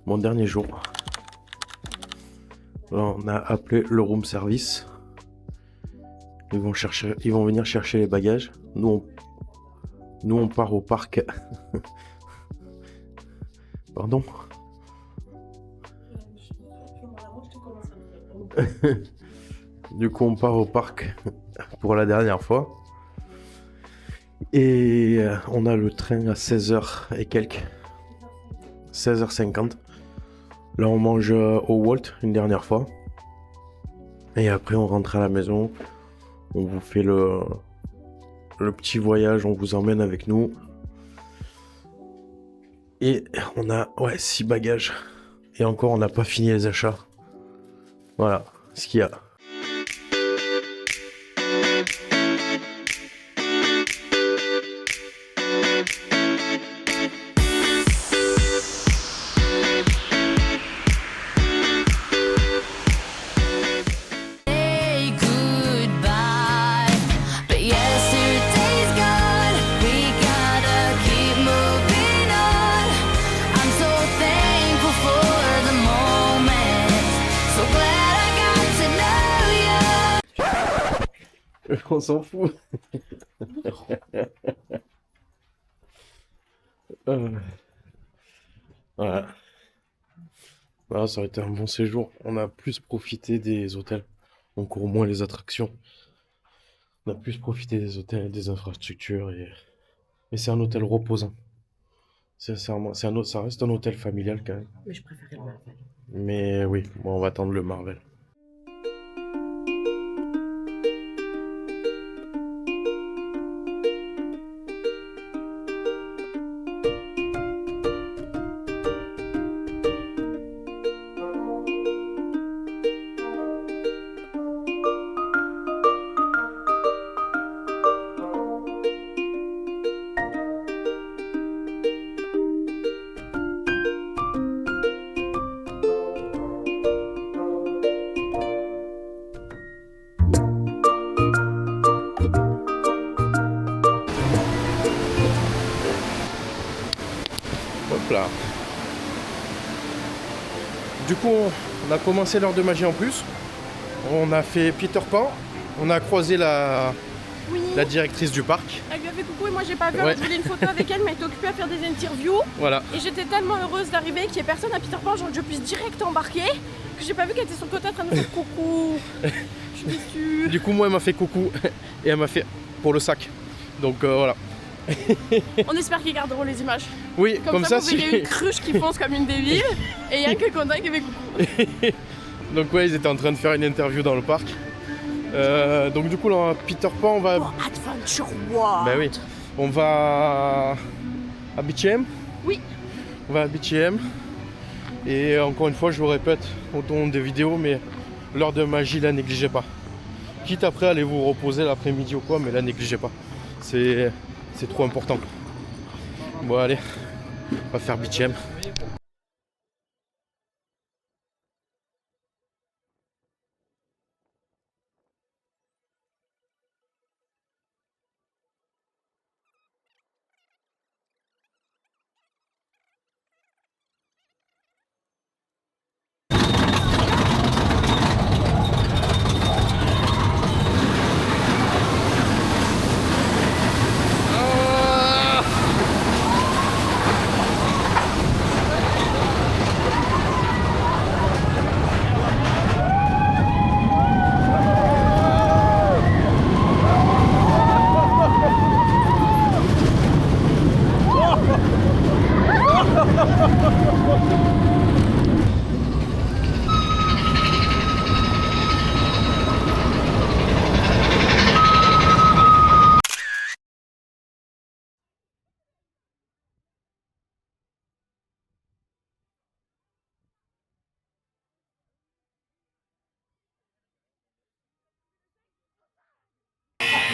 mon dernier jour. Alors, on a appelé le room service. Ils vont venir chercher les bagages. Nous on part au parc. Pardon. Du coup, on part au parc pour la dernière fois. Et on a le train à 16h et quelques. 16h50. Là, on mange au Walt une dernière fois. Et après, on rentre à la maison. On vous fait le petit voyage. On vous emmène avec nous. Et on a 6 bagages. Et encore, on n'a pas fini les achats. Voilà ce qu'il y a. On s'en fout. Voilà. Voilà, ça aurait été un bon séjour. On a plus profité des hôtels. On court moins les attractions. On a plus profité des hôtels et des infrastructures. Mais c'est un hôtel reposant. Ça reste un hôtel familial quand même. Mais je préférais le Marvel. Mais oui, bon, on va attendre le Marvel. Hop là. Du coup, on a commencé l'heure de magie en plus. On a fait Peter Pan. On a croisé la directrice du parc. Elle lui a fait coucou et moi j'ai pas vu, Ouais. je voulais une photo avec elle mais elle était occupée à faire des interviews. Voilà. Et j'étais tellement heureuse d'arriver qu'il n'y ait personne à Peter Pan, genre que je puisse direct embarquer, que j'ai pas vu qu'elle était sur le côté en train de me faire coucou. Je suis déçue. Du coup, moi, elle m'a fait coucou et elle m'a fait pour le sac. Donc voilà. On espère qu'ils garderont les images. Oui, Comme ça, vous si. verrez une cruche qui fonce comme une débile et il y a que Quentin qui fait coucou. Donc ouais, ils étaient en train de faire une interview dans le parc. Donc du coup, là, Peter Pan, on va... Oh, Adventure World. Ben oui. On va à BTM. Oui. On va à BTM. Et encore une fois, je vous répète au long des vidéos, mais l'heure de magie, la négligez pas. Quitte après à aller vous reposer l'après-midi ou quoi, mais la négligez pas. C'est trop important. Bon allez, on va faire BTM.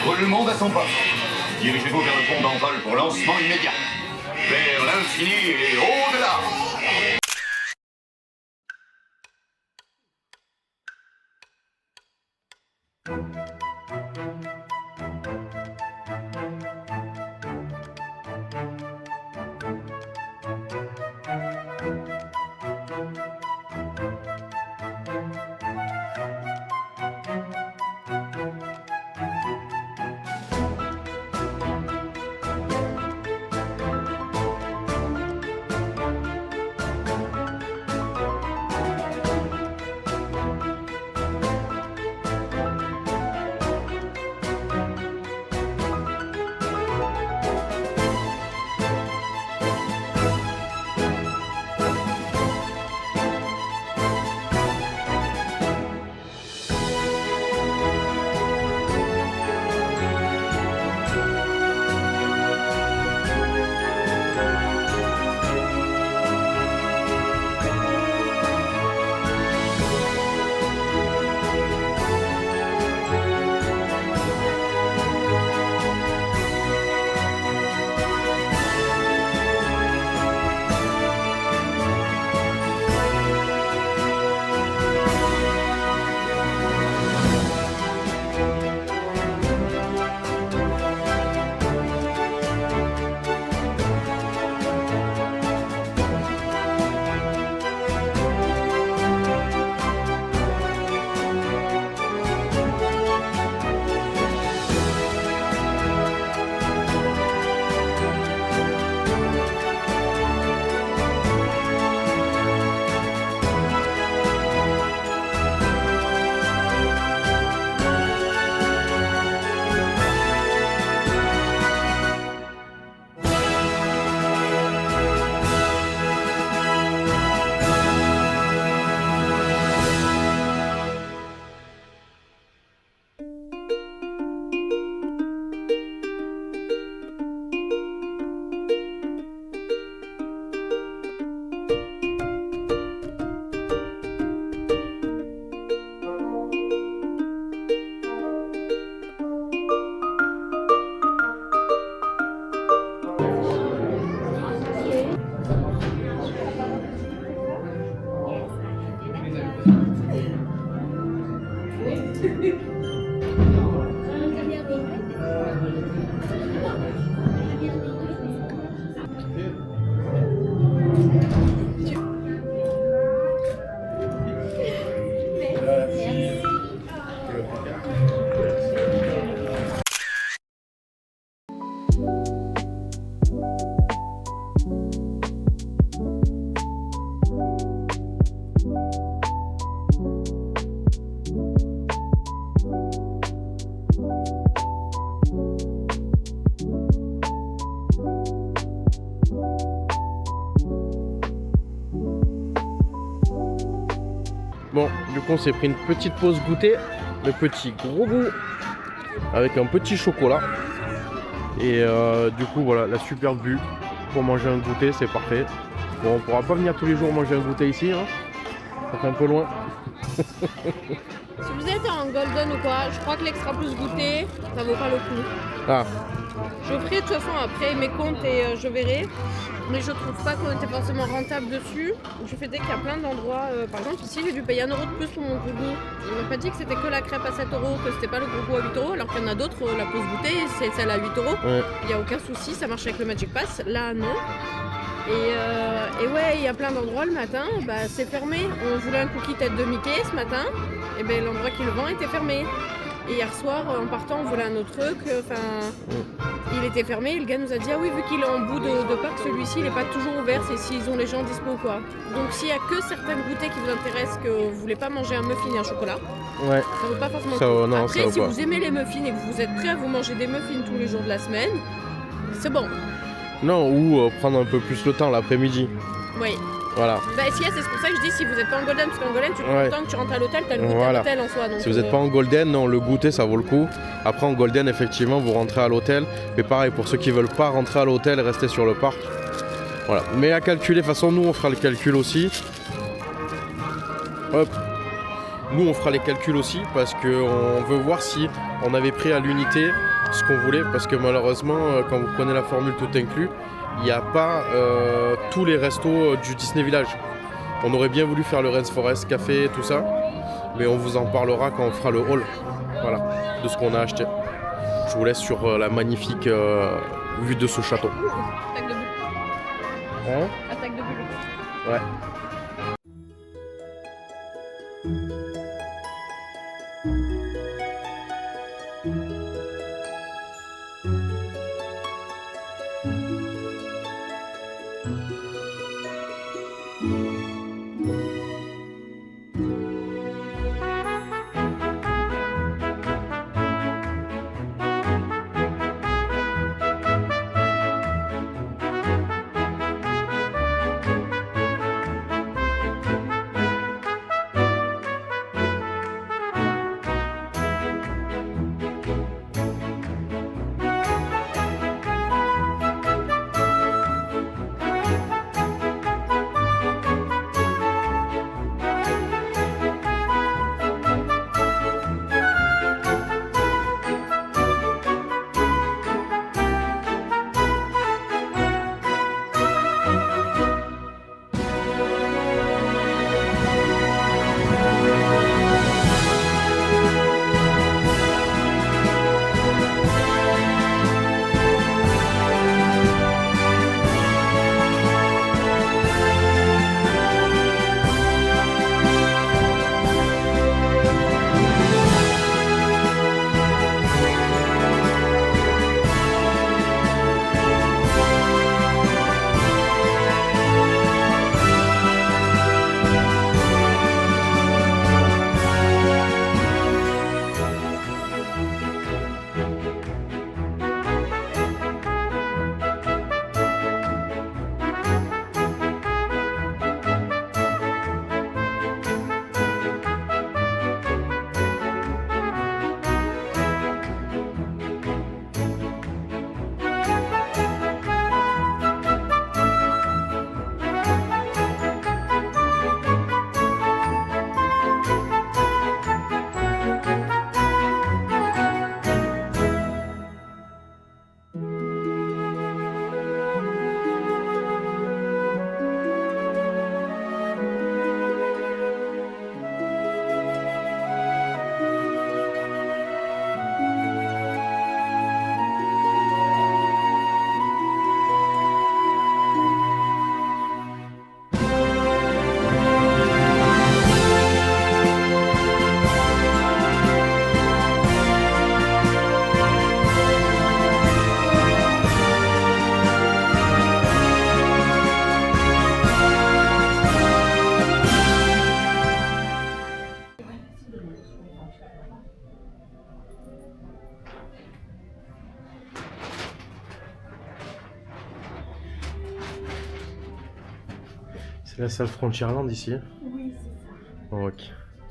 Tout le monde à son poste. Dirigez-vous vers le pont d'envol pour lancement immédiat. Vers l'infini et au-delà. Bon, du coup on s'est pris une petite pause goûter, le petit gros goût avec un petit chocolat. Et du coup voilà, la superbe vue pour manger un goûter, c'est parfait. Bon, on pourra pas venir tous les jours manger un goûter ici, hein. Ça fait un peu loin. Si vous êtes en golden ou quoi, je crois que l'extra plus goûter, ça vaut pas le coup. Ah, Je ferai de toute façon après mes comptes et je verrai. Mais je trouve pas qu'on était forcément rentable dessus. Je fais dès qu'il y a plein d'endroits. Par exemple ici j'ai dû payer 1 € de plus pour mon gougou. Ils m'ont pas dit que c'était que la crêpe à 7 €, que c'était pas le gougou à 8 €, alors qu'il y en a d'autres, la pause goûter, c'est celle à 8 €. ouais. Il n'y a aucun souci, ça marche avec le Magic Pass. Là non. Et ouais, il y a plein d'endroits le matin, bah, c'est fermé. On voulait un cookie tête de Mickey ce matin, et ben l'endroit qui le vend était fermé. Et hier soir, en partant, on voulait un autre truc, il était fermé. Et le gars nous a dit, ah oui, vu qu'il est en bout de parc, celui-ci, il n'est pas toujours ouvert, c'est s'ils ont les gens dispo ou quoi. Donc s'il n'y a que certaines goûters qui vous intéressent, que vous voulez pas manger un muffin et un chocolat, Ouais. ça vaut pas forcément Ça le coup. vaut- non, Après, ça vaut si pas. vous aimez les muffins et que vous êtes prêt à vous manger des muffins tous les jours de la semaine, c'est bon. Non, ou prendre un peu plus le temps l'après-midi. Oui. Voilà. Bah, c'est pour ça que je dis si vous n'êtes pas en golden, parce qu'en golden, tu prends Ouais. le temps que tu rentres à l'hôtel, t'as le goûter à Voilà. l'hôtel en soi. Donc, Si vous n'êtes pas en golden, non, le goûter ça vaut le coup. Après en golden, effectivement, vous rentrez à l'hôtel. Mais pareil, pour ceux qui veulent pas rentrer à l'hôtel, rester sur le parc. Voilà. Mais à calculer, de toute façon, nous on fera le calcul aussi. Hop. Nous on fera les calculs aussi parce qu'on veut voir si on avait pris à l'unité ce qu'on voulait. Parce que malheureusement, quand vous prenez la formule tout inclus, il n'y a pas tous les restos du Disney Village. On aurait bien voulu faire le Rainforest Café et tout ça, mais on vous en parlera quand on fera le haul, voilà, de ce qu'on a acheté. Je vous laisse sur la magnifique vue de ce château. Attaque de bulle. Hein? Attaque de bulle. Ouais. C'est la salle Frontierland ici. Oui, c'est ça. Ok.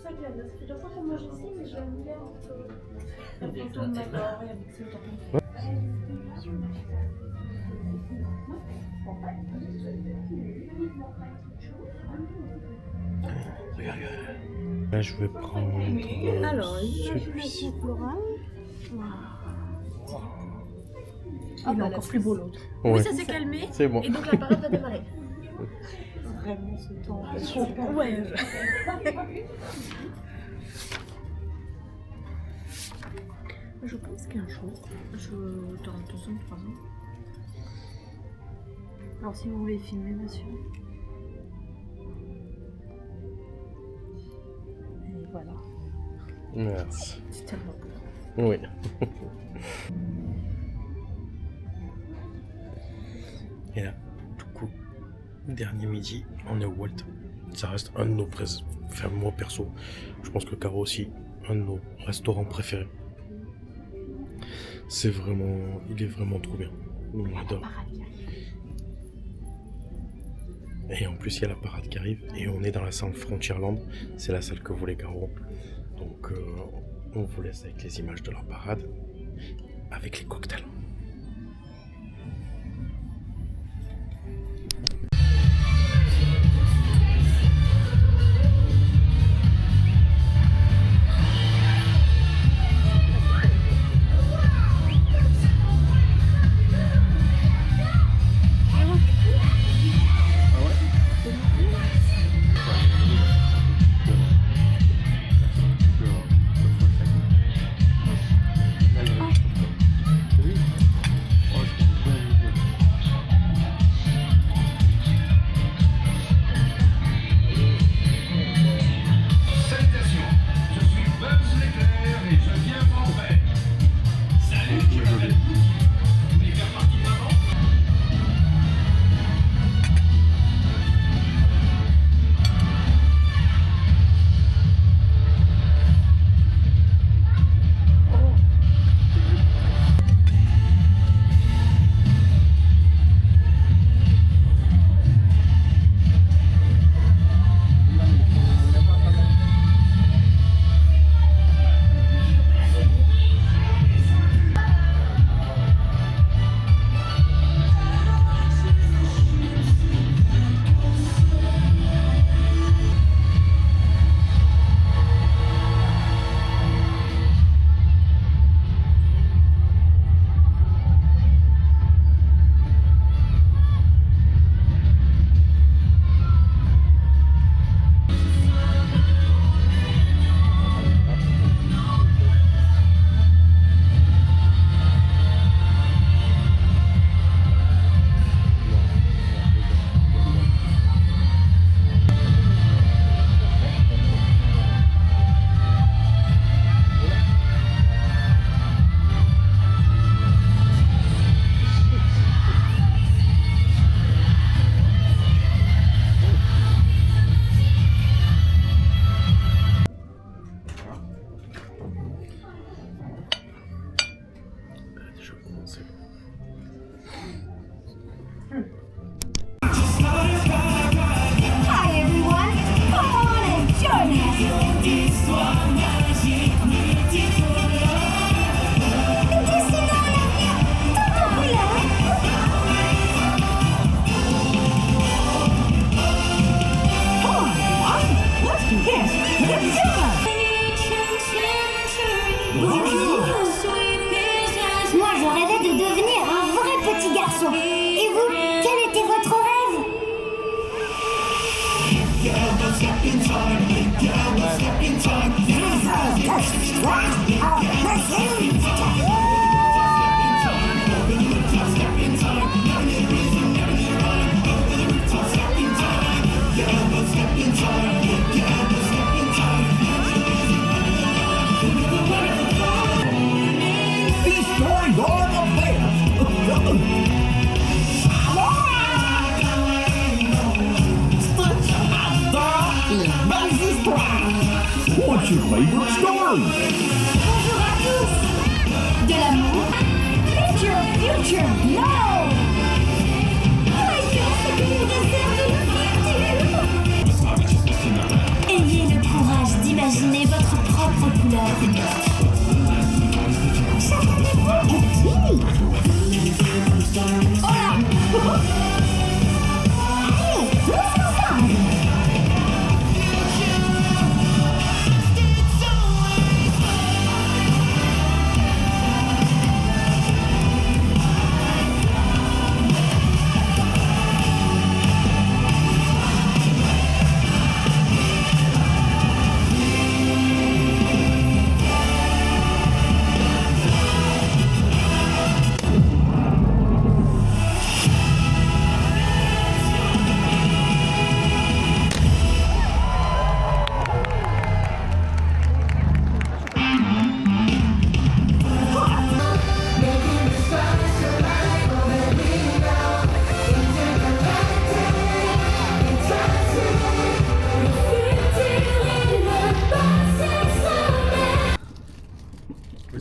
Ça vient de la fois qu'on mange ici, mais j'aime bien la photo de ma mère avec ce temps. Regarde. Là, je vais prendre Alors, celui-ci. florale. Ah, il est encore plus beau l'autre. Ouais. Oui, ça s'est calmé. C'est bon. Et donc la parade va démarrer. Vraiment ce temps. Ouais. Je pense qu'un jour, dans 2 ans, 3 ans. Alors si vous voulez filmer, monsieur. Et voilà. Merci. C'est tellement beau. Oui. Et là, du coup, dernier midi, on est au Walt. Ça reste un de nos enfin, moi perso, je pense que Caro aussi, un de nos restaurants préférés. C'est vraiment, il est vraiment trop bien. On adore. Et en plus, il y a la parade qui arrive et on est dans la salle Frontierland. C'est la salle que voulait Caro. Donc, on vous laisse avec les images de leur parade, avec les cocktails. Moi, je rêvais de devenir un vrai petit garçon. Et vous, quel était votre rêve? What's your favorite story? Bonjour à tous. De l'amour. Future, no. Voyons ce que nous réserve le futur. Ayez le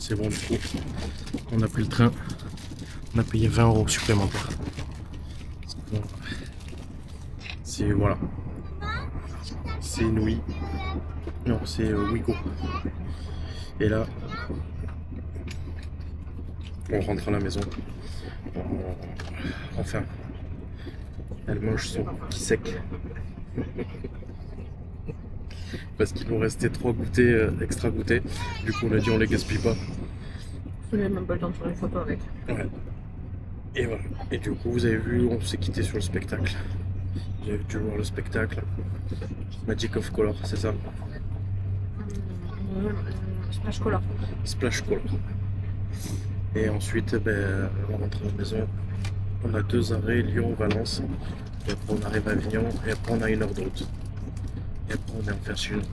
C'est bon, du coup. On a pris le train. On a payé 20 € supplémentaires. C'est, voilà. C'est Inouï. Non, c'est Ouigo. Et là, on rentre à la maison. Enfin, elle mange son cookie sec. Parce qu'il nous restait 3 goûters, extra goûters. Du coup, on a dit on les gaspille pas. Je n'ai même pas le temps de faire une photo avec. Ouais. Et voilà. Et du coup, vous avez vu, on s'est quitté sur le spectacle. Vous avez dû voir le spectacle. Magic of Color, c'est ça? Splash Color. Splash Color. Et ensuite, ben, on rentre à la maison. On a 2 arrêts, Lyon, Valence. Et après, on arrive à Avignon. Et après, on a 1 heure de route. Et après, on est en fer sud.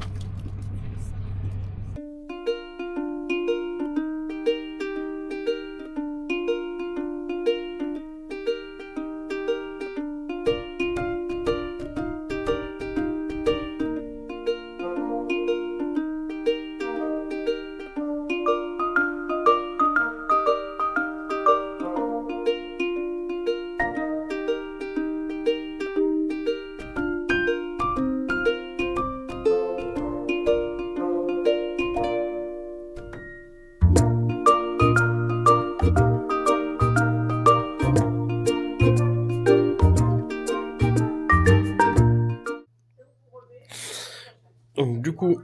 Donc, du coup,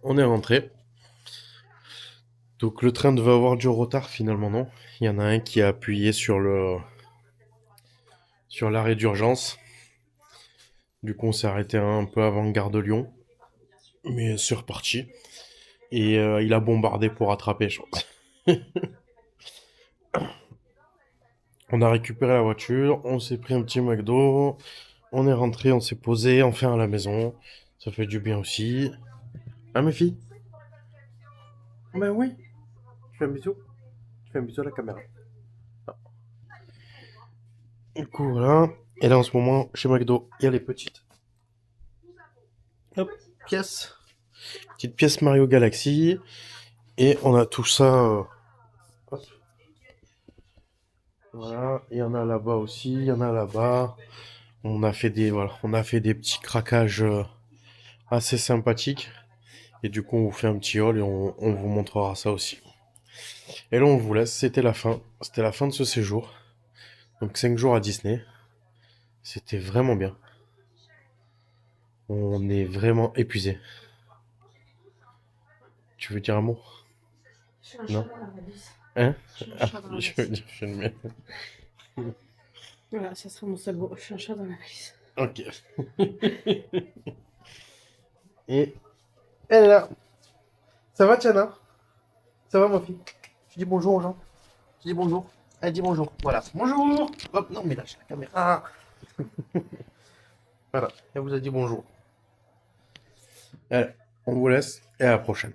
on est rentré. Donc, le train devait avoir du retard, finalement, non. Il y en a un qui a appuyé sur l'arrêt d'urgence. Du coup, on s'est arrêté un peu avant Gare de Lyon. Mais c'est reparti. Et il a bombardé pour rattraper, je pense. On a récupéré la voiture, on s'est pris un petit McDo, on est rentré, on s'est posé enfin à la maison. Ça fait du bien aussi. Hein, mes filles? Ben oui. Tu fais un bisou? Tu fais un bisou à la caméra. Ah. Du coup, voilà. Et là, en ce moment, chez McDo, il y a les petites. Hop, pièces. Petite pièce Mario Galaxy. Et on a tout ça. Hop. Voilà. Il y en a là-bas aussi. Il y en a là-bas. On a fait des petits craquages assez sympathiques. Et du coup, on vous fait un petit haul et on vous montrera ça aussi. Et là, on vous laisse. C'était la fin. C'était la fin de ce séjour. Donc 5 jours à Disney. C'était vraiment bien. On est vraiment épuisé. Tu veux dire un mot? Non? Hein? Ah, je veux dire, je le mets. Voilà, ça sera mon seul mot. Je suis un chat dans la valise. Ok. Et elle est là. Ça va, Tiana? Ça va, ma fille? Tu dis bonjour aux gens? Tu dis bonjour? Elle dit bonjour. Voilà. Bonjour! Hop, non, mais lâche la caméra. Voilà. Elle vous a dit bonjour. Allez, on vous laisse et à la prochaine.